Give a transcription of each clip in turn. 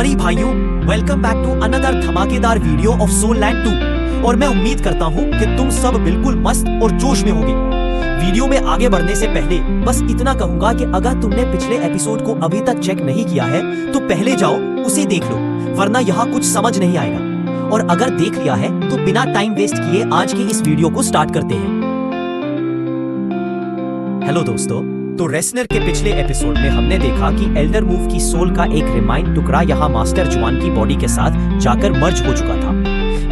Sorry भाइयों, welcome back to another धमाकेदार video of soul land 2। और मैं उम्मीद करता हूँ कि तुम सब बिल्कुल मस्त और जोश में होगे। वीडियो में आगे बढ़ने से पहले बस इतना कहूंगा कि अगर तुमने पिछले एपिसोड को अभी तक चेक नहीं किया है तो पहले जाओ उसे देख लो, वरना यहाँ कुछ समझ नहीं आएगा। और अगर देख लिया है तो बिना टाइम वेस्ट किए आज की इस वीडियो को स्टार्ट करते हैं। हेलो दोस्तों, तो रेसनर के पिछले एपिसोड में हमने देखा कि एल्डर मूव की सोल का एक रिमाइंड टुकड़ा यहाँ मास्टर जुआन की बॉडी के साथ जाकर मर्ज हो चुका था,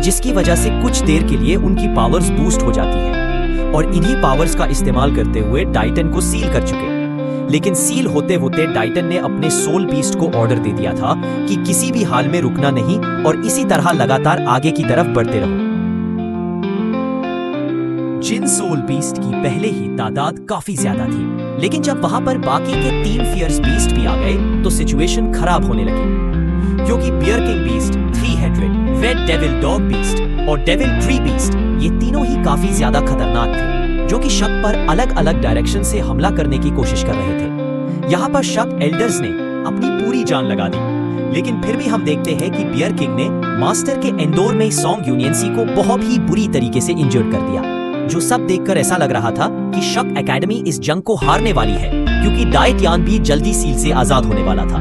जिसकी वजह से कुछ देर के लिए उनकी पावर्स बूस्ट हो जाती है और इन्हीं पावर्स का इस्तेमाल करते हुए टाइटन को सील कर चुके। लेकिन सील होते होते टाइटन ने अपने सोल बीस्ट को ऑर्डर दे दिया था कि किसी भी हाल में रुकना नहीं और इसी तरह लगातार आगे की तरफ बढ़ते रहो। जिन सोल बीस्ट की पहले ही तादाद काफी ज्यादा थी, लेकिन जब वहां पर बाकी के 3 फियर्स बीस्ट भी आ गए तो सिचुएशन खराब होने लगी, क्योंकि bear king beast, 3 headed, red devil dog beast और डेविल ट्री बीस्ट ये तीनों ही काफी ज्यादा खतरनाक थे, जो कि शक पर अलग अलग डायरेक्शन से हमला करने की कोशिश कर रहे थे। यहाँ पर शक एल्डर्स ने अपनी पूरी जान लगा दी, लेकिन फिर भी हम देखते हैं कि बियर किंग ने मास्टर के एंडोर में सॉन्ग यूनियंसी को बहुत ही बुरी तरीके से इंजर्ड कर दिया, जो सब देखकर ऐसा लग रहा था कि शक एकेडमी इस जंग को हारने वाली है, क्योंकि डाइटियान भी जल्दी सील से आजाद होने वाला था।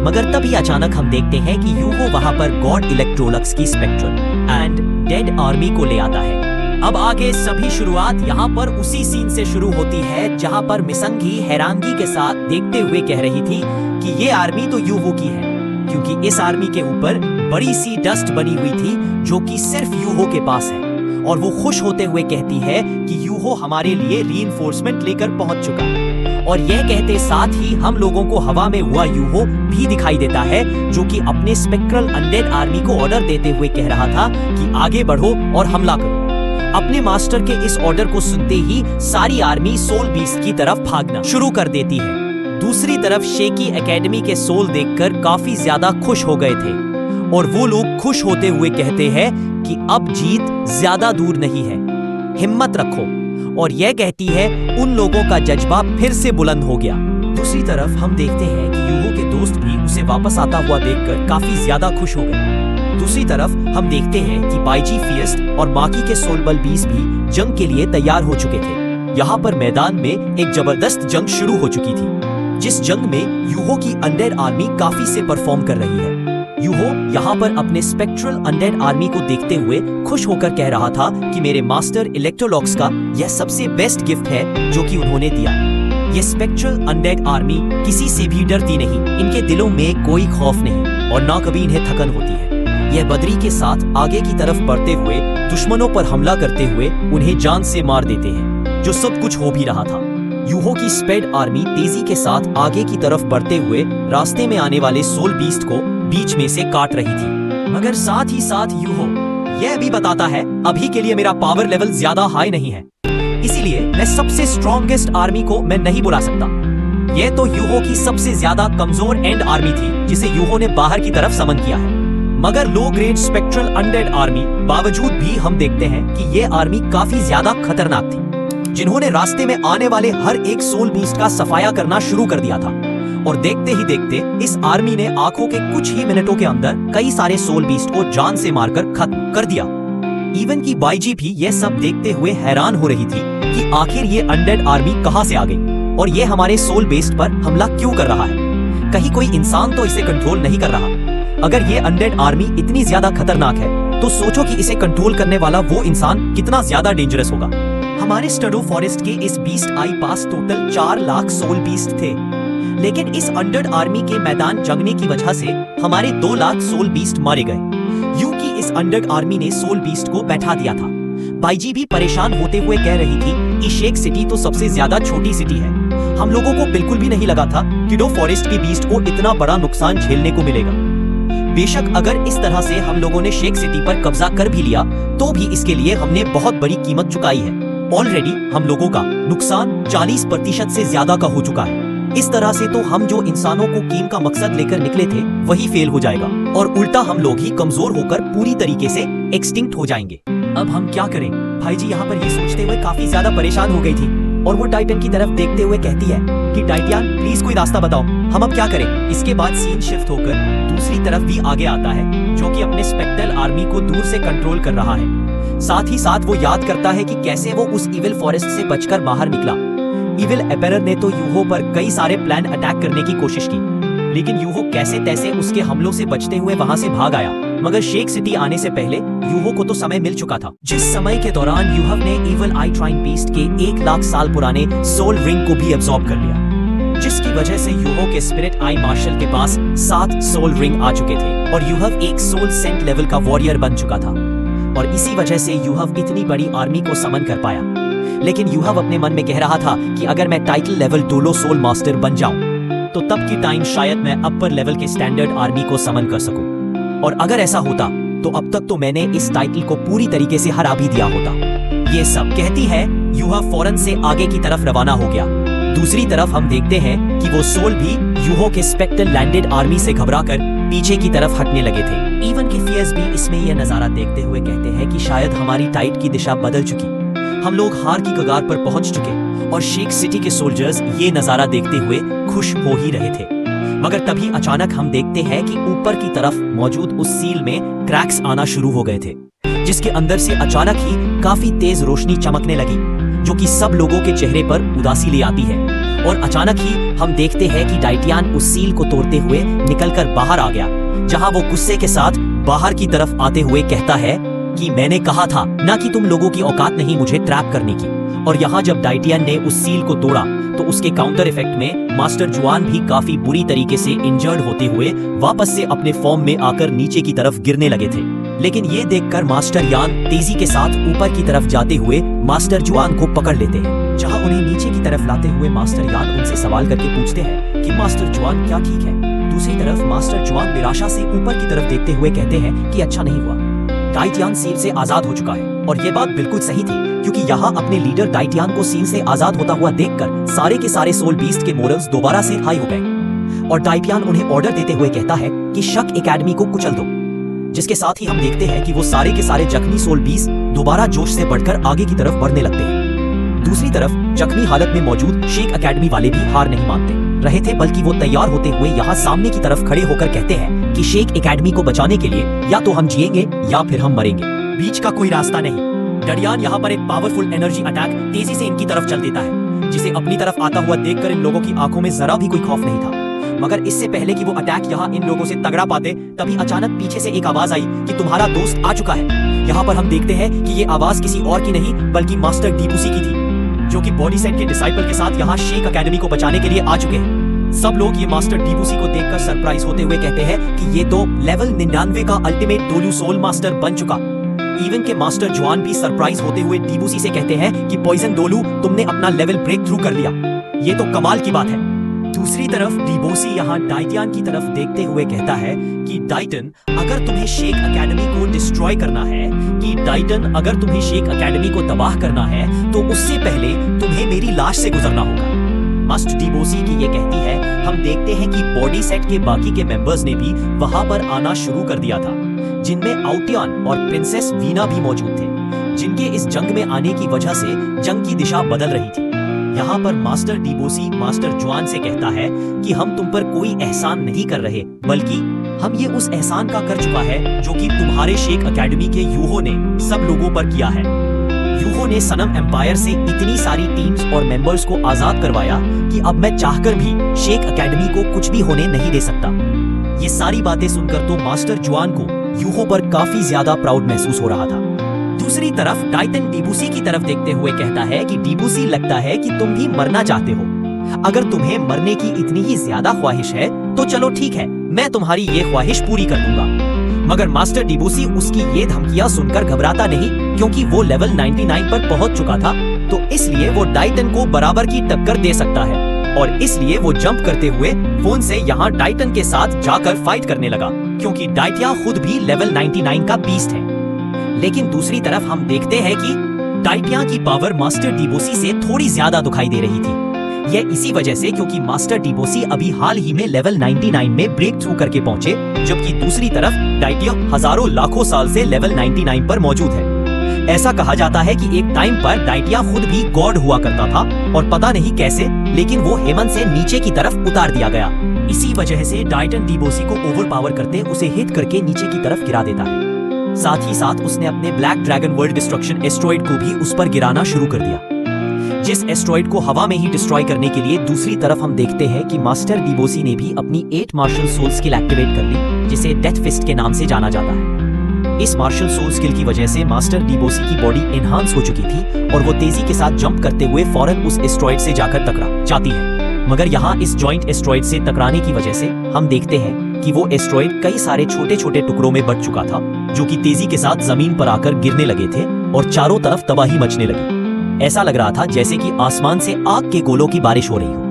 मगर तभी अचानक हम देखते हैं कि यूहो वहां पर गॉड इलेक्ट्रोलक्स की स्पेक्ट्रल एंड डेड आर्मी को ले आता है। अब आगे सभी शुरुआत यहाँ पर उसी सीन से शुरू होती है जहाँ पर मिसंगी हैरानगी के साथ देखते हुए कह रही थी कि ये आर्मी तो यूहो की है, क्योंकि इस आर्मी के ऊपर बड़ी सी डस्ट बनी हुई थी जो कि सिर्फ यूहो के पास है। और वो खुश होते हुए कहती है कि यूहो हमारे लिए रीइंफोर्समेंट लेकर पहुंच चुका। और यह कहते साथ ही हम लोगों को हवा में हुआ यूहो भी दिखाई देता है, जो कि अपने स्पेक्ट्रल अनडेड आर्मी को ऑर्डर देते हुए कह रहा था कि आगे बढ़ो और हमला करो। अपने मास्टर के इस ऑर्डर को सुनते ही सारी आर्मी सोल बीस्ट की तरफ भागना शुरू कर देती है। दूसरी तरफ शेकी एकेडमी के सोल देखकर काफी ज्यादा खुश हो गए थे और वो लोग खुश होते हुए कहते हैं कि अब जीत ज्यादा दूर नहीं है, हिम्मत रखो। और यह कहती है उन लोगों का जज्बा फिर से बुलंद हो गया। दूसरी तरफ हम देखते हैं कि यूहो के दोस्त भी उसे वापस आता हुआ देखकर काफी ज्यादा खुश हो गए। दूसरी तरफ हम देखते हैं कि बाईजी फियस्ट और बाकी के सोलबल बीस भी जंग के लिए तैयार हो चुके थे। यहाँ पर मैदान में एक जबरदस्त जंग शुरू हो चुकी थी, जिस जंग में यूहो की अनडेड आर्मी काफी से परफॉर्म कर रही है। यूहो यहाँ पर अपने स्पेक्ट्रल अनडेड आर्मी को देखते हुए खुश होकर कह रहा था कि मेरे मास्टर इलेक्ट्रोलॉक्स का यह सबसे बेस्ट गिफ्ट है जो कि उन्होंने दिया। ये स्पेक्ट्रल अनडेड आर्मी किसी से भी डरती नहीं, इनके दिलों में कोई खौफ नहीं और ना कभी इन्हें थकन होती है। यह बदरी के साथ आगे की तरफ बढ़ते हुए दुश्मनों पर हमला करते हुए उन्हें जान से मार देते हैं, जो सब कुछ हो भी रहा था। यूहो की स्पेड आर्मी तेजी के साथ आगे की तरफ बढ़ते हुए रास्ते में आने वाले सोल बीस्ट को बीच में से काट रही थी। मगर साथ ही साथ यूहो यह भी बताता है अभी के लिए मेरा पावर लेवल ज्यादा हाई नहीं है, इसीलिए मैं सबसे स्ट्रॉन्गेस्ट आर्मी को मैं नहीं बुला सकता। यह तो यूहो की सबसे ज्यादा कमजोर एंड आर्मी थी जिसे यूहो ने बाहर की तरफ समन किया है। मगर low grade spectral undead army बावजूद भी हम देखते हैं कि यह आर्मी काफी ज्यादा खतरनाक थी, जिन्होंने रास्ते में आने वाले हर एक सोल बीस्ट का सफाया करना शुरू कर दिया था। और देखते ही देखते इस आर्मी ने आंखों के कुछ ही मिनटों के अंदर कई सारे सोल बीस्ट को जान से मारकर खत्म कर दिया। इवन की बाईजी भी यह सब देखते हुए हैरान हो रही थी कि आखिर ये अनडेड आर्मी कहां से आ गई और ये हमारे सोल बीस्ट पर हमला क्यों कर रहा है। कहीं कोई इंसान तो इसे कंट्रोल नहीं कर रहा। अगर ये अनडेड आर्मी इतनी ज्यादा खतरनाक है तो सोचो कि इसे कंट्रोल करने वाला वो इंसान कितना ज्यादा डेंजरस होगा। हमारे स्टडो फॉरेस्ट के इस बीस्ट आई पास टोटल 4 लाख सोल बीस्ट थे, लेकिन इस अनडेड आर्मी के मैदान जंगने की वजह से हमारे 2 लाख सोल बीस्ट मारे गए। यूं कि इस अनडेड आर्मी ने सोल बीस्ट को बैठा दिया था। बाईजी भी परेशान होते हुए कह रही थी कि शेक सिटी तो सबसे ज्यादा छोटी सिटी है, हम लोगों को बिल्कुल भी नहीं लगा था कि डो फॉरेस्ट के बीस्ट को इतना बड़ा नुकसान झेलने को मिलेगा। बेशक अगर इस तरह से हम लोगों ने शेक सिटी पर कब्जा कर भी लिया तो भी इसके लिए हमने बहुत बड़ी कीमत चुकाई है। ऑलरेडी हम लोगों का नुकसान 40% से ज्यादा का हो चुका है। इस तरह से तो हम जो इंसानों को गेम का मकसद लेकर निकले थे वही फेल हो जाएगा और उल्टा हम लोग ही कमजोर होकर पूरी तरीके से एक्सटिंक्ट हो जाएंगे। अब हम क्या करें? भाई जी यहाँ पर ये सोचते हुए काफी ज्यादा परेशान हो गई थी और वो टाइटन की तरफ देखते हुए कहती है कि टाइटियन प्लीज कोई रास्ता बताओ, हम अब क्या करें। इसके बाद सीन शिफ्ट होकर दूसरी तरफ भी आगे आता है, जो कि अपने स्पेक्ट्रल आर्मी को दूर से कंट्रोल कर रहा है। साथ ही साथ वो याद करता है कि कैसे वो उस इविल फॉरेस्ट से बचकर बाहर निकला। इविल एम्पायर ने तो यूहो पर कई सारे प्लान अटैक करने की कोशिश की, लेकिन यूहो कैसे तैसे उसके हमलों से बचते हुए वहां से भाग आया। मगर शेक सिटी आने से पहले यूहो को तो समय मिल चुका था, जिस समय के दौरान यूहो ने इविल आई ट्राइन बीस्ट के 1 लाख साल पुराने सोल रिंग को भी एब्जॉर्ब कर लिया, जिसकी वजह से यूहो के स्पिरिट आई मार्शल के पास 7 सोल रिंग आ चुके थे और यूहो एक सोल सेंट लेवल का वॉरियर बन चुका था। और इसी वजह से यूहो इतनी बड़ी आर्मी को समन कर पाया। लेकिन यूहो अपने मन में कह रहा था कि अगर मैं टाइटल लेवल डोलो सोल मास्टर बन जाऊं तो तब की टाइम शायद मैं अपर लेवल के स्टैंडर्ड आर्मी को समन कर सकूं, और अगर ऐसा होता तो अब तक तो मैंने इस टाइटल को पूरी तरीके से हरा भी दिया होता। ये सब कहती है यूहो फौरन से आगे की तरफ रवाना हो गया। दूसरी तरफ हम देखते हैं कि वो सोल भी यूहो के स्पेक्ट्रल लैंडेड आर्मी से घबराकर पीछे की तरफ हटने लगे थे। इवन के फियर्स भी इसमें यह नजारा देखते हुए कहते हैं कि शायद हमारी टाइट की दिशा बदल चुकी, हम लोग हार की कगार पर पहुंच चुके। और शेक सिटी के सोल्जर्स ये नजारा देखते हुए खुश हो ही रहे थे। मगर तभी अचानक हम देखते हैं कि ऊपर की तरफ मौजूद उस सील में क्रैक्स आना शुरू हो गए थे, जिसके अंदर से अचानक ही काफी तेज रोशनी चमकने लगी, जो कि सब लोगों के चेहरे पर उदासी ले आती है। और अचानक ही हम देखते हैं कि टाइटियन उस सील को तोड़ते हुए निकलकर बाहर आ गया, जहां वो गुस्से के साथ बाहर की तरफ आते हुए कहता है कि मैंने कहा था ना कि तुम लोगों की औकात नहीं मुझे ट्रैप करने की। और यहाँ जब टाइटियन ने उस सील को तोड़ा तो उसके काउंटर इफेक्ट में मास्टर जुआन भी काफी बुरी तरीके से इंजर्ड होते हुए वापस से अपने फॉर्म में आकर नीचे की तरफ गिरने लगे थे। लेकिन ये देखकर मास्टर यान तेजी के साथ ऊपर की तरफ जाते हुए मास्टर जुआन को पकड़ लेते हैं, जहाँ उन्हें नीचे की तरफ लाते हुए मास्टर यान उनसे सवाल करके पूछते हैं कि मास्टर जुआन क्या ठीक है। दूसरी तरफ मास्टर जुआन निराशा से ऊपर की तरफ देखते हुए कहते हैं कि अच्छा नहीं हुआ, टाइटियन सील से आजाद हो चुका है। और ये बात बिल्कुल सही थी, क्योंकि यहाँ अपने लीडर टाइटियन को सील से आजाद होता हुआ देखकर सारे के सारे सोल बीस्ट के मोरल्स दोबारा से हाई हो गए। और टाइटियन उन्हें ऑर्डर देते हुए कहता है कि शक एकेडमी को कुचल दो, जिसके साथ ही हम देखते हैं कि वो सारे के सारे जख्मी सोल बीस्ट दोबारा जोश से बढ़कर आगे की तरफ बढ़ने लगते हैं। दूसरी तरफ जख्मी हालत में मौजूद शेक एकेडमी वाले भी हार नहीं मानते रहे थे, बल्कि वो तैयार होते हुए यहाँ सामने की तरफ खड़े होकर कहते हैं कि शेक एकेडमी को बचाने के लिए या तो हम जिएंगे या फिर हम मरेंगे, बीच का कोई रास्ता नहीं। डरियान यहाँ पर एक पावरफुल एनर्जी अटैक तेजी से इनकी तरफ चल देता है, जिसे अपनी तरफ आता हुआ देखकर इन लोगों की आंखों में जरा भी कोई खौफ नहीं था। मगर इससे पहले कि वो अटैक यहाँ इन लोगों से तगड़ा पाते, तभी अचानक पीछे से एक आवाज आई कि तुम्हारा दोस्त आ चुका है। यहाँ पर हम देखते हैं कि ये आवाज किसी और की नहीं बल्कि मास्टर डीबूसी की थी, जो कि बॉडी सेट के डिसाइपल के साथ यहाँ शेक एकेडमी को बचाने के लिए आ चुके हैं। सब लोग ये मास्टर डीबूसी को देखकर सरप्राइज होते हुए कहते हैं कि ये तो लेवल 99 का अल्टीमेट डोलू सोल मास्टर बन चुका। इवन के मास्टर जुआन भी सरप्राइज होते हुए डीबूसी से कहते हैं कि पॉइजन डोलू तुमने अपना लेवल ब्रेक थ्रू कर लिया, ये तो कमाल की बात है। दूसरी तरफ डीबूसी यहाँ टाइटियन की तरफ देखते हुए कहता है कि टाइटन अगर तुम्हें शेक एकेडमी को डिस्ट्रॉय करना है, कि टाइटन अगर तुम्हें शेक एकेडमी को तबाह करना है तो उससे पहले तुम्हें मेरी लाश से गुजरना होगा। मास्टर डीबूसी की ये कहती है। हम देखते हैं कि बॉडी सेट के बाकी के मेंबर्स ने भी वहां पर आना शुरू कर दिया था, जिनमें आउटियन और प्रिंसेस वीना भी मौजूद थे, जिनके इस जंग में आने की वजह से जंग की दिशा बदल रही थी। यहाँ पर मास्टर डीबूसी मास्टर जुआन से कहता है कि हम तुम पर कोई एहसान नहीं कर रहे, बल्कि हम ये उस एहसान का कर चुका है जो कि तुम्हारे शेक एकेडमी के यूहो ने सब लोगों पर किया है। यूहो ने सनम एम्पायर से इतनी सारी टीम्स और मेंबर्स को आजाद करवाया कि अब मैं चाहकर भी शेक एकेडमी को कुछ भी होने नहीं दे सकता। ये सारी बातें सुनकर तो मास्टर जुआन को यूहो पर काफी ज्यादा प्राउड महसूस हो रहा था। दूसरी तरफ टाइटन डीबूसी की तरफ देखते हुए कहता है कि डीबूसी लगता है कि तुम भी मरना चाहते हो। अगर तुम्हें मरने की इतनी ही ज्यादा ख्वाहिश है तो चलो ठीक है, मैं तुम्हारी ये ख्वाहिश पूरी कर दूंगा। मगर मास्टर डीबूसी उसकी ये धमकियां सुनकर घबराता नहीं, क्योंकि वो लेवल 99 पर पहुंच चुका था, तो इसलिए वो टाइटन को बराबर की टक्कर दे सकता है। और इसलिए वो जंप करते हुए फोन से यहाँ टाइटन के साथ जाकर फाइट करने लगा, क्योंकि टाइटिया खुद भी लेवल 99 का बीस्ट है। लेकिन दूसरी तरफ हम देखते हैं कि टाइटिया की पावर मास्टर डीबूसी से थोड़ी ज्यादा दिखाई दे रही थी। यह इसी वजह से क्योंकि मास्टर डीबूसी अभी हाल ही में लेवल 99 में ब्रेक थ्रू करके पहुंचे, जबकि दूसरी तरफ टाइटिया हजारों लाखों साल से लेवल 99 पर मौजूद है। ऐसा कहा जाता है कि एक टाइम पर डाइटिया खुद भी गॉड हुआ करता था और पता नहीं कैसे लेकिन वो हेमन से नीचे की तरफ उतार दिया गया। इसी वजह से टाइटन डिबोसी को ओवरपावर करते उसे हिट करके नीचे की तरफ गिरा देता है। साथ ही साथ उसने अपने black dragon world destruction asteroid को भी उस पर गिराना शुरू कर दिया। जिस एस्ट्रॉइड को हवा में ही डिस्ट्रॉय करने के लिए दूसरी तरफ हम देखते हैं कि मास्टर डिबोसी ने भी अपनी 8 मार्शल सोल स्किल एक्टिवेट कर ली, जिसे डेथ फिस्ट के नाम से जाना जाता है। इस मार्शल सोल स्किल की वजह से मास्टर डिबोसी की बॉडी एनहांस हो चुकी थी और वो तेजी के साथ जंप करते हुए फौरन उस एस्ट्रॉइड से जाकर टकरा जाती है। मगर यहाँ इस जॉइंट एस्ट्रॉइड से टकराने की वजह से हम देखते हैं कि वो एस्ट्रॉइड कई सारे छोटे छोटे टुकड़ों में बंट चुका था, जो कि तेजी के साथ जमीन पर आकर गिरने लगे थे और चारों तरफ तबाही मचने लगी। ऐसा लग रहा था जैसे कि आसमान से आग के गोलों की बारिश हो रही हो।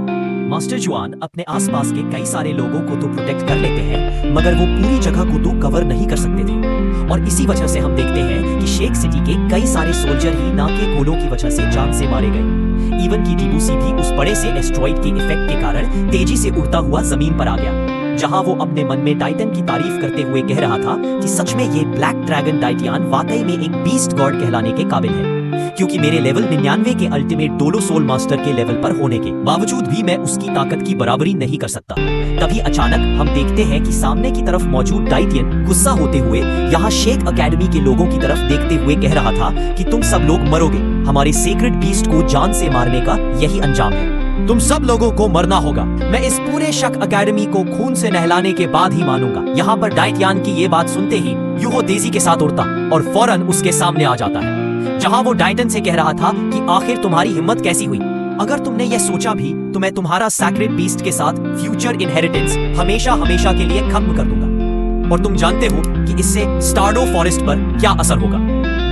मास्टर जुआन अपने आसपास के कई सारे लोगों को तो प्रोटेक्ट कर लेते हैं, मगर वो पूरी जगह को तो कवर नहीं कर सकते थे और इसी वजह से हम देखते हैं कि शेख सिटी के कई सारे सोल्जर ही ना के गोलों की वजह से जान से मारे गए। इवन की डिबोसी भी उस बड़े से एस्ट्रॉइड के इफेक्ट के कारण तेजी से उड़ता हुआ जमीन पर आ गया, जहां वो अपने मन में टाइटन की तारीफ करते हुए कह रहा था कि सच में ये ब्लैक ड्रैगन टाइटियन वाकई में एक बीस्ट गॉड कहलाने के काबिल है, क्योंकि मेरे लेवल 99 के अल्टीमेट डोलो सोल मास्टर के लेवल पर होने के बावजूद भी मैं उसकी ताकत की बराबरी नहीं कर सकता। तभी अचानक हम देखते हैं कि सामने की तरफ मौजूद टाइटियन गुस्सा होते हुए यहाँ शेख एकेडमी के लोगों की तरफ देखते हुए कह रहा था कि तुम सब लोग मरोगे, हमारे सेक्रेड बीस्ट को जान से मारने का यही अंजाम है, तुम सब लोगों को मरना होगा। मैं इस पूरे शक एकेडमी को खून से नहलाने के बाद ही मानूंगा। यहाँ पर टाइटियन की ये बात सुनते ही यूहो तेजी के साथ उड़ता और फौरन उसके सामने आ जाता है, जहां वो टाइटन से कह रहा था कि आखिर तुम्हारी हिम्मत कैसी हुई? अगर तुमने यह सोचा भी तो मैं तुम्हारा सैक्रेड बीस्ट के साथ फ्यूचर इनहेरिटेंस हमेशा हमेशा के लिए खत्म कर दूंगा और तुम जानते हो कि इससे स्टारडो फॉरेस्ट पर क्या असर होगा।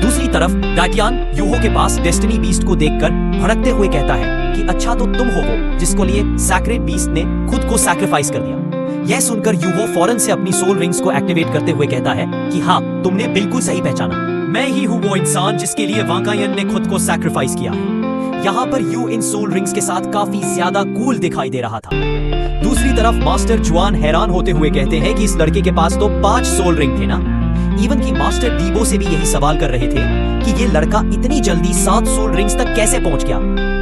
दूसरी तरफ टाइटियन यूहो के पास डेस्टिनी बीस्ट को देखकर भड़कते हुए कहता है कि अच्छा तो तुम हो वो जिसको लिए सैक्रेड बीस्ट ने खुद को सैक्रिफाइस कर दिया। यह सुनकर यूहो फौरन से अपनी सोल रिंग्स को एक्टिवेट करते हुए कहता है कि हाँ, तुमने बिल्कुल सही पहचाना, मैं ही हूँ वो इंसान जिसके लिए वांकायन ने खुद को सैक्रिफाइस किया है। यहाँ पर यू इन सोल रिंग्स के साथ काफी ज्यादा कूल दिखाई दे रहा था। दूसरी तरफ मास्टर जुआन हैरान होते हुए कहते हैं कि इस लड़के के पास तो 5 सोल रिंग थे ना। इवन की मास्टर डीबो से भी यही सवाल कर रहे थे कि ये लड़का इतनी जल्दी 7 सोल रिंग्स तक कैसे पहुंच गया,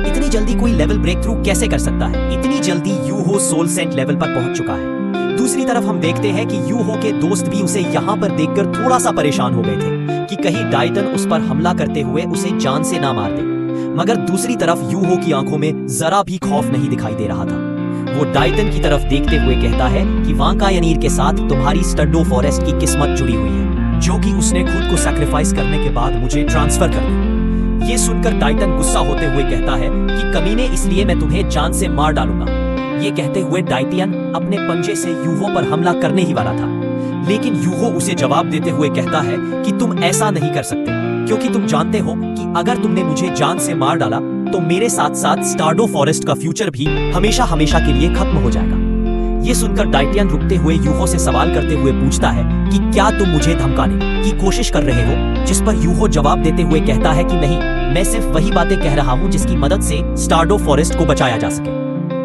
इतनी जल्दी कोई लेवल ब्रेक थ्रू कैसे कर सकता है, इतनी जल्दी यूहो सोल सेंट लेवल पर पहुंच चुका है। दूसरी तरफ हम देखते हैं कि यूहो के दोस्त भी उसे यहाँ पर देखकर थोड़ा सा परेशान हो गए थे कि कहीं टाइटन उस पर हमला करते हुए उसे जान से ना मार दे, मगर दूसरी तरफ यूहो की आंखों में जरा भी खौफ नहीं दिखाई दे रहा था। वो टाइटन की तरफ देखते हुए कहता है कि वांकायनीर के साथ तुम्हारी स्टड्डो फॉरेस्ट की किस्मत जुड़ी हुई है, जो कि उसने खुद को सैक्रिफाइस करने के बाद मुझे ट्रांसफर कर दिया। ये सुनकर टाइटन गुस्सा होते हुए कहता है कि कमीने, इसलिए मैं तुम्हें जान से मार डालूंगा। ये कहते हुए टाइटियन अपने पंजे से यूहो पर हमला करने ही वाला था, लेकिन यूहो उसे जवाब देते हुए कहता है कि तुम ऐसा नहीं कर सकते, क्योंकि तुम जानते हो कि अगर तुमने मुझे जान से मार डाला तो मेरे साथ साथ स्टारडो फॉरेस्ट का फ्यूचर भी हमेशा हमेशा के लिए खत्म हो जाएगा। ये सुनकर टाइटियन रुकते हुए यूहो से सवाल करते हुए पूछता है कि क्या तुम मुझे धमकाने की कोशिश कर रहे हो, जिस पर यूहो जवाब देते हुए कहता है कि नहीं, मैं सिर्फ वही बातें कह रहा हूँ जिसकी मदद से स्टारडो फॉरेस्ट को बचाया जा सके।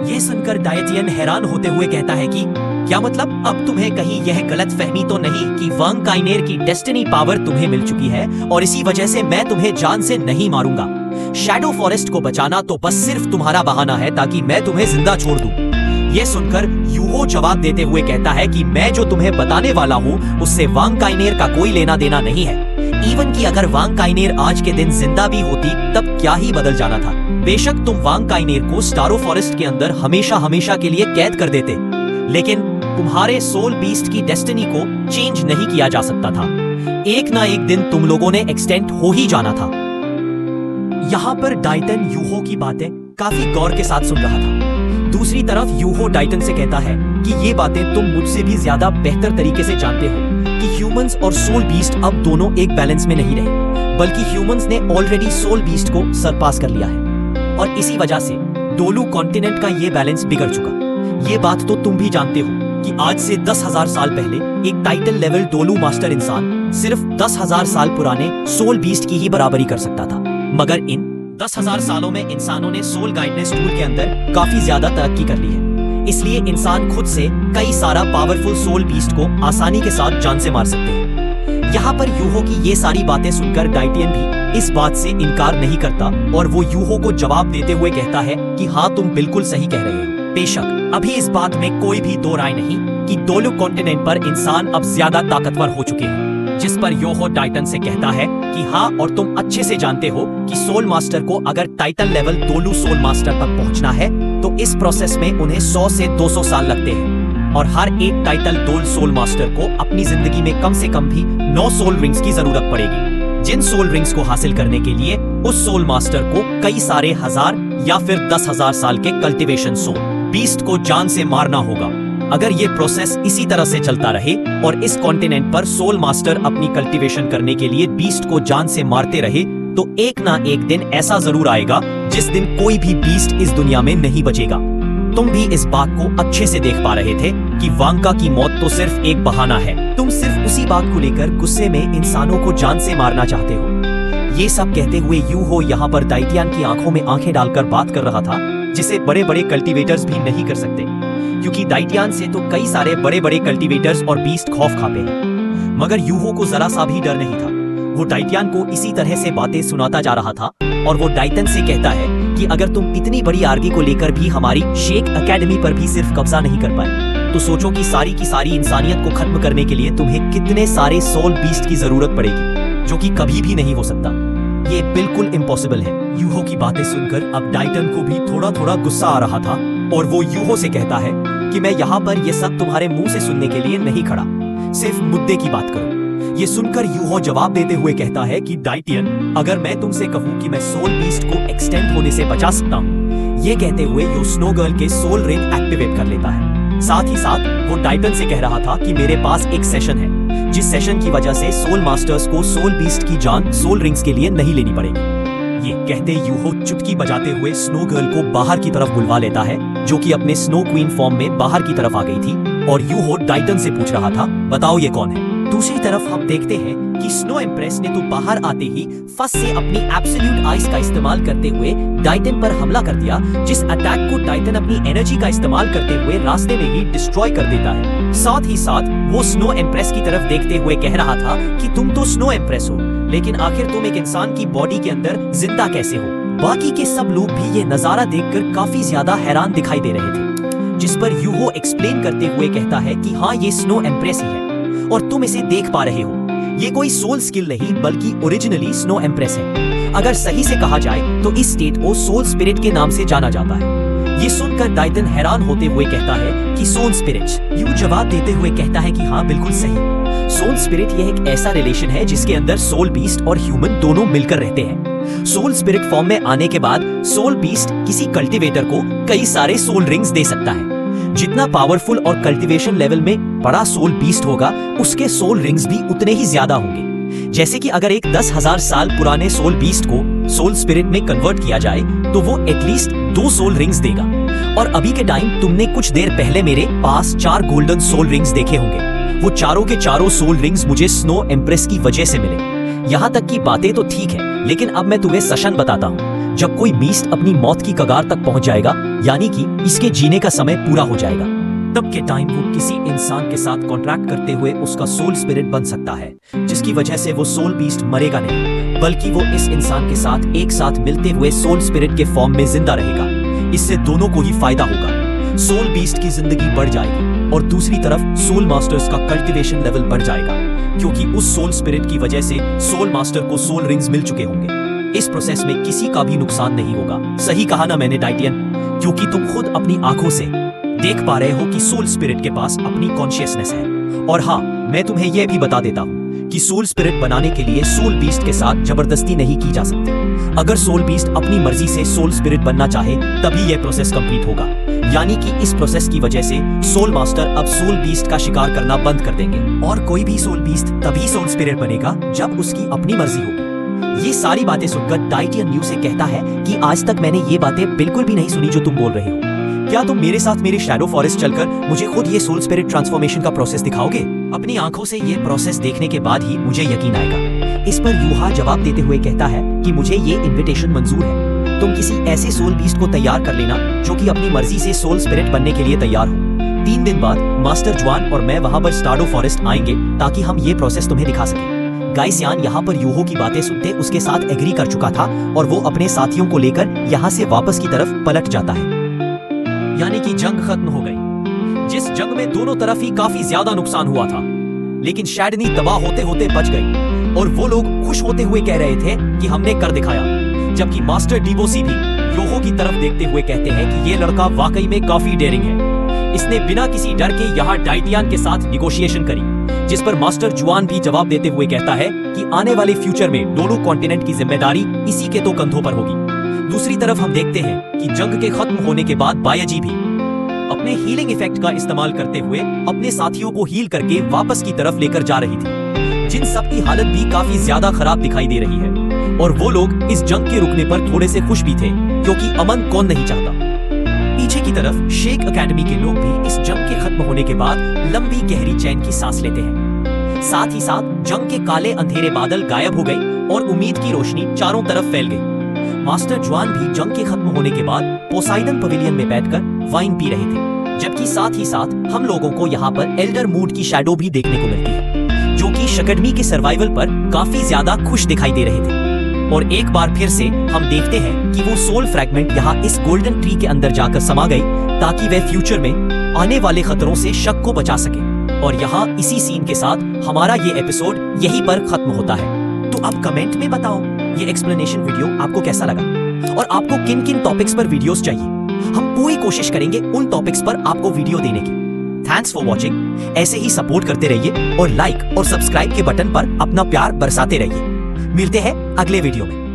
ये सुनकर टाइटियन हैरान होते हुए कहता है कि क्या मतलब, अब तुम्हें कहीं यह गलत फहमी तो नहीं कि वांकायनेर की डेस्टिनी पावर तुम्हें मिल चुकी है और इसी वजह से मैं तुम्हें जान से नहीं मारूंगा। शैडो फॉरेस्ट को बचाना तो बस सिर्फ तुम्हारा बहाना है ताकि मैं तुम्हें जिंदा छोड़ दूं। यह सुनकर यूहो जवाब देते हुए कहता है कि मैं जो तुम्हें बताने वाला हूँ उससे वांकायनेर का कोई लेना देना नहीं है। इवन कि अगर वांकायनेर आज के दिन जिंदा भी होती तब क्या ही बदल जाना था। बेशक तुम वांकायनेर को स्टारो फॉरेस्ट के अंदर हमेशा हमेशा के लिए कैद कर देते, लेकिन तुम्हारे सोल बीस्ट की डेस्टिनी को चेंज नहीं किया जा सकता था। एक ना एक दिन तुम लोगों ने एक्सटेंट हो ही जाना था। यहाँ पर टाइटन यूहो की बातें काफी गौर के साथ सुन रहा था। दूसरी तरफ यूहो टाइटन से कहता है कि ये बातें तुम मुझसे भी ज्यादा बेहतर तरीके से जानते हो कि ह्यूमंस और सोल बीस्ट अब दोनों एक बैलेंस में नहीं रहे, बल्कि ह्यूमंस ने ऑलरेडी सोल बीस्ट को सरपास कर लिया है और इसी वजह से डोलू कॉन्टिनेंट का ये बैलेंस बिगड़ चुका। ये बात तो तुम भी जानते हो कि आज से 10,000 साल पहले एक टाइटल लेवल डोलू मास्टर इंसान सिर्फ 10,000 साल पुराने सोल बीस्ट की ही बराबरी कर सकता था, मगर इन 10,000 सालों में इंसानों ने सोल गाइडेंस टूल के अंदर काफी ज्यादा तरक्की कर ली है। इसलिए इंसान खुद से कई सारा पावरफुल सोल बीस्ट को आसानी के साथ जान से मार सकते हैं। यहाँ पर यूहो की ये सारी बातें सुनकर डाइटियन भी इस बात से इनकार नहीं करता और वो यूहो को जवाब देते हुए कहता है कि हाँ, तुम बिल्कुल सही कह रहे हो। बेशक अभी इस बात में कोई भी दो राय नहीं कि दोलू कॉन्टिनेंट पर इंसान अब ज्यादा ताकतवर हो चुके हैं, जिस पर यूहो टाइटन से कहता है कि हाँ, और तुम अच्छे से जानते हो कि सोल मास्टर को अगर टाइटन लेवल दोलू सोल मास्टर तक पहुंचना है तो इस प्रोसेस में उन्हें 100 से 200 साल लगते हैं और हर एक टाइटल दोल सोल मास्टर को अपनी जिंदगी में कम से कम भी 9 सोल रिंग्स की जरूरत पड़ेगी, जिन सोल रिंग्स को हासिल करने के लिए उस सोल मास्टर को कई सारे हजार या फिर 10,000 साल के कल्टीवेशन सोल बीस्ट को जान से मारना होगा। अगर ये प्रोसेस इसी तरह से चलता रहे और इस कॉन्टिनेंट पर सोल मास्टर अपनी कल्टीवेशन करने के लिए बीस्ट को जान से मारते रहे तो एक ना एक दिन ऐसा जरूर आएगा जिस दिन कोई भी बीस्ट इस दुनिया में नहीं बचेगा। तुम भी इस बात को अच्छे से देख पा रहे थे कि वांका की मौत तो सिर्फ एक बहाना है। तुम सिर्फ उसी बात को लेकर गुस्से में इंसानों को जान से मारना चाहते हो। ये सब कहते हुए यूहो यहाँ पर डाइटियन की आंखों में आंखें डालकर बात कर रहा था, जिसे बड़े बड़े कल्टीवेटर्स भी नहीं कर सकते, क्योंकि डाइटियन से तो कई सारे बड़े बड़े कल्टीवेटर्स और बीस्ट खौफ खाते हैं। मगर यूहो को जरा सा भी डर नहीं था। वो डाइटियन को इसी तरह से बातें सुनाता जा रहा था और वो डाइटन से कहता है कि अगर तुम इतनी बड़ी आर्मी को लेकर भी हमारी शेक एकेडमी पर भी सिर्फ कब्जा नहीं कर पाए तो सोचो कि सारी की सारी इंसानियत को खत्म करने के लिए तुम्हें कितने सारे सोल बीस्ट की जरूरत पड़ेगी, जो कि कभी भी नहीं हो सकता। ये बिल्कुल इम्पॉसिबल है। यूहो की बातें सुनकर अब डाइटन को भी थोड़ा थोड़ा गुस्सा आ रहा था और वो यूहो से कहता है कि मैं यहाँ पर ये सब तुम्हारे मुंह से सुनने के लिए नहीं खड़ा, सिर्फ मुद्दे की बात करो। ये सुनकर यूहो जवाब देते हुए कहता है कि डाइटियन, अगर मैं तुमसे कहूँ कि मैं सोल बीस्ट को एक्सटेंड होने से बचा सकता हूँ, ये कहते हुए यो स्नो गर्ल के सोल रिंग एक्टिवेट कर लेता है। साथ ही साथ वो डाइटन से कह रहा था कि मेरे पास एक सेशन है, जिस सेशन की वजह से सोल मास्टर्स को सोल बीस्ट की जान सोल रिंग्स के लिए नहीं लेनी पड़ेगी। ये कहते यूहो चुटकी बजाते हुए स्नो गर्ल को बाहर की तरफ बुलवा लेता है, जो कि अपने स्नो क्वीन फॉर्म में बाहर की तरफ आ गई थी। और यूहो डाइटन से पूछ रहा था, बताओ ये कौन है। दूसरी तरफ हम देखते हैं कि स्नो एम्प्रेस ने तो बाहर आते ही फस से अपनी एब्सोल्यूट आइस का इस्तेमाल करते हुए डाइटन पर हमला कर दिया, जिस अटैक को डाइटन अपनी एनर्जी का इस्तेमाल करते हुए रास्ते में ही डिस्ट्रॉय कर देता है। साथ ही साथ वो स्नो एम्प्रेस की तरफ देखते हुए कह रहा था कि तुम तो स्नो एम्प्रेस हो, लेकिन आखिर तुम एक इंसान की बॉडी के अंदर जिंदा कैसे हो। बाकी के सब लोग भी ये नजारा देखकर काफी ज्यादा हैरान दिखाई दे रहे थे, जिस पर यूहो एक्सप्लेन करते हुए कहता है कि हाँ, ये स्नो एम्प्रेस ही है और तुम इसे देख पा रहे हो। ये कोई सोल स्किल नहीं बल्कि ओरिजिनली स्नो एम्प्रेस है। अगर सही से कहा जाए तो इस स्टेट को सोल स्पिरिट के नाम से जाना जाता है। ये सुनकर डाइटन हैरान होते हुए कहता है कि सोल स्पिरिट। यू जवाब देते हुए कहता है कि हाँ, बिल्कुल सही। सोल स्पिरिट ये एक ऐसा रिलेशन है जिसके अंदर सोल बीस्ट और ह्यूमन दोनों मिलकर रहते हैं। सोल स्पिरिट फॉर्म में आने के बाद सोल बीस्ट किसी कल्टीवेटर को कई सारे सोल रिंग्स दे सकता है। जितना पावरफुल और कल्टीवेशन लेवल में बड़ा सोल बीस्ट होगा, उसके सोल रिंग्स भी उतने ही ज्यादा होंगे। जैसे कि अगर एक 10,000 साल पुराने सोल बीस्ट को सोल स्पिरिट में कन्वर्ट किया जाए तो वो एटलीस्ट 2 सोल रिंग्स देगा। और अभी के टाइम तुमने कुछ देर पहले मेरे पास 4 गोल्डन सोल रिंग्स देखे होंगे। वो चारों के चारों सोल रिंग्स मुझे स्नो एम्प्रेस की वजह से मिले। यहाँ तक की बातें तो ठीक है, लेकिन अब मैं तुम्हें सशन बताता हूँ। जब कोई बीस्ट अपनी मौत की कगार तक पहुंच जाएगा, यानी कि इसके जीने का समय पूरा हो जाएगा, तब के टाइम वो किसी इंसान के साथ कॉन्ट्रैक्ट करते हुए उसका सोल स्पिरिट बन सकता है, जिसकी वजह से वो सोल बीस्ट मरेगा नहीं, बल्कि वो इस इंसान के साथ एक साथ मिलते हुए सोल स्पिरिट के फॉर्म में जिंदा रहेगा। इससे दोनों को ही फायदा होगा। सोल बीस्ट की जिंदगी बढ़ जाएगी और दूसरी तरफ सोल मास्टर्स का कल्टीवेशन लेवल बढ़ जाएगा, क्योंकि उस सोल स्पिरिट की वजह से सोल मास्टर को सोल रिंग्स मिल चुके होंगे। इस प्रोसेस में किसी का भी नुकसान नहीं होगा। सही कहा ना मैंने डाइटियन, क्योंकि तुम खुद अपनी आंखों से देख पा रहे हो कि सोल स्पिरिट के पास अपनी कॉन्शियसनेस है। और हाँ, मैं तुम्हें यह भी बता देता हूँ कि सोल स्पिरिट बनाने के लिए सोल बीस्ट के साथ जबरदस्ती नहीं की जा सकती। अगर सोल बीस्ट अपनी मर्जी से सोल स्पिरिट बनना चाहे तभी यह प्रोसेस कंप्लीट होगा। यानी कि इस प्रोसेस की वजह से सोल मास्टर अब सोल बीस्ट का शिकार करना बंद कर देंगे और कोई भी सोल बीस्ट तभी सोल स्पिरिट बनेगा जब उसकी अपनी मर्जी होगी। ये सारी बातें सुनकर डाइटियन न्यू से कहता है कि आज तक मैंने ये बातें बिल्कुल भी नहीं सुनी जो तुम बोल रहे हो। क्या तुम मेरे साथ मेरे शैडो फॉरेस्ट चलकर मुझे खुद ये सोल स्पिरिट ट्रांसफॉर्मेशन का प्रोसेस दिखाओगे? अपनी आंखों से ये प्रोसेस देखने के बाद ही मुझे यकीन आएगा। इस पर यूहा जवाब देते हुए कहता है कि मुझे ये इन्विटेशन मंजूर है। तुम किसी ऐसे सोल बीस्ट को तैयार कर लेना जो कि अपनी मर्जी से सोल स्पिरिट बनने के लिए तैयार हो। 3 दिन बाद मास्टर ज्वान और मैं वहाँ पर स्टार्डो फॉरेस्ट आएंगे ताकि हम ये प्रोसेस तुम्हें दिखा सकें। गाइसियान यहाँ पर यूहो की बातें सुनते उसके साथ एग्री कर चुका था और वो अपने साथियों को लेकर यहाँ से वापस की तरफ पलट जाता है। यानी कि जंग खत्म हो गई, जिस जंग में दोनों तरफ ही काफी ज्यादा नुकसान हुआ था, लेकिन शैडनी तबाह होते होते बच गई और वो लोग खुश होते हुए कह रहे थे कि हमने कर दिखाया, जबकि मास्टर डिवोसी भी यूहो की तरफ देखते हुए कहते हैं कि ये लड़का वाकई में काफी डेयरिंग है। इसने बिना किसी डर के यहाँ डाइटियान के साथ निगोशिएशन करी, जिस पर मास्टर जुआन भी जवाब देते हुए कहता है कि आने वाले फ्यूचर में डोलू कॉन्टिनेंट की जिम्मेदारी इसी के तो कंधों पर होगी। दूसरी तरफ हम देखते हैं कि जंग के खत्म होने के बाद बायाजी भी अपने हीलिंग इफेक्ट का इस्तेमाल करते हुए अपने साथियों को हील करके वापस की तरफ लेकर जा रही थी, जिन सब की हालत भी काफी ज्यादा खराब दिखाई दे रही है। और वो लोग इस जंग के रुकने पर थोड़े से खुश भी थे, क्योंकि अमन कौन नहीं चाहता। पीछे की तरफ शेख एकेडमी के लोग भी इस जंग के खत्म होने के बाद लंबी गहरी चैन की सांस लेते हैं। साथ ही साथ जंग के काले अंधेरे बादल गायब हो गए और उम्मीद की रोशनी चारों तरफ फैल गई। मास्टर जुआन भी जंग के खत्म होने के बाद पोसाइडन पवेलियन में बैठकर वाइन पी रहे थे, जबकि साथ ही साथ हम लोगों को यहाँ पर एल्डर मूड की शैडो भी देखने को मिलती है, जो कि शकडमी के सर्वाइवल पर काफी ज्यादा खुश दिखाई दे रहे थे। और एक बार फिर से हम देखते हैं कि वो सोल फ्रैगमेंट यहाँ इस गोल्डन ट्री के अंदर जाकर समा गई, ताकि वह फ्यूचर में आने वाले खतरों से शक को बचा सके। और यहाँ इसी सीन के साथ हमारा ये एपिसोड यहीं पर खत्म होता है। तो अब कमेंट में बताओ ये एक्सप्लेनेशन वीडियो आपको कैसा लगा और आपको किन किन टॉपिक्स पर वीडियोस चाहिए। हम पूरी कोशिश करेंगे उन टॉपिक्स पर आपको वीडियो देने की। Thanks for watching. ऐसे ही सपोर्ट करते रहिए और लाइक और सब्सक्राइब के बटन पर अपना प्यार बरसाते रहिए। मिलते हैं अगले वीडियो में।